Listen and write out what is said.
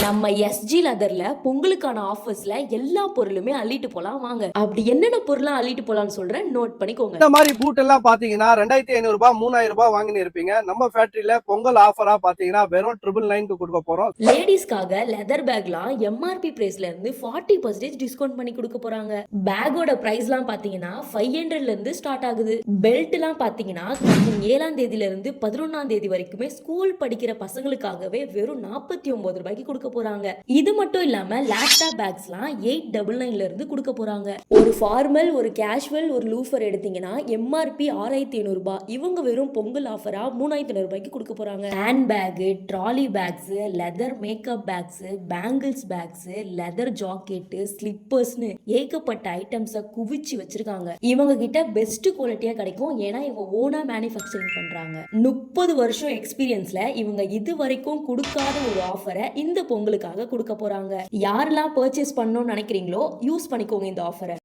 நம்ம எஸ்ஜி லெதர்ல பொங்கலுக்கான ஆஃபர்ஸ்ல எல்லா பொருளுமே அள்ளிட்டு போலாம் வாங்க. அப்படி என்னென்ன பொருளாம் அள்ளிட்டு போலாம்னு சொல்றேன், நோட் பண்ணிக்கோங்க. இந்த மாதிரி பூட் எல்லாம் பாத்தீங்கன்னா 2500 ரூபாய் 3000 ரூபாய் வாங்கினு இருப்பீங்க. நம்ம ஃபேக்டரியில பொங்கல் ஆஃபரா பாத்தீங்கன்னா வெறும் 999 கொடுக்க போறோம். லேடிஸ்க்காக லெதர் பேக்லாம் எம்ஆர்பி பிரைஸ்ல இருந்து 40% டிஸ்கவுண்ட் பண்ணி கொடுக்க போறாங்க. பேக்கோட பிரைஸ்லாம் பாத்தீங்கன்னா 500ல இருந்து ஸ்டார்ட் ஆகுது. பெல்ட்லாம் பாத்தீங்கன்னா 7ஆம் தேதியில இருந்து 11ஆம் தேதி வரைக்குமே ஸ்கூல் படிக்கிற பசங்களுக்காகவே வெறும் 49 ரூபாய்க்கு கொடுக்க போறாங்க. இது மட்டும் இல்லாம லேப்டாப் பேக்ஸ்லாம் 899ல இருந்து கொடுக்க போறாங்க. ஒரு ஃபார்மல், ஒரு கேஷுவல், ஒரு லூஃபர் எடுத்தீங்கன்னா எம்ஆர்பி 6500 ரூபாய். இவங்க வெறும் பொங்கல் ஆஃபரா 3500 ரூபாய்க்கு கொடுக்க போறாங்க. Hand bag, trolley bags, leather makeup bags, bangles bags, leather jacket, ஸ்லிப்பர்ஸ்னு ஏகப்பட்ட ஐட்டம்ஸை குவிச்சு வச்சிருக்காங்க. இவங்க கிட்ட பெஸ்ட் குவாலிட்டியா கிடைக்கும். ஏன்னா இவங்க ஓனா மேனுஃபேக்சரிங் பண்றாங்க. 30 வருஷம் எக்ஸ்பீரியன்ஸ்ல இவங்க இது வரைக்கும் கொடுக்காத ஒரு ஆஃபரை இந்த பொங்கலுக்காக கொடுக்க போறாங்க. யாரெல்லாம் பர்ச்சேஸ் பண்ணணும்னு நினைக்கிறீங்களோ யூஸ் பண்ணிக்கோங்க இந்த ஆஃபரை.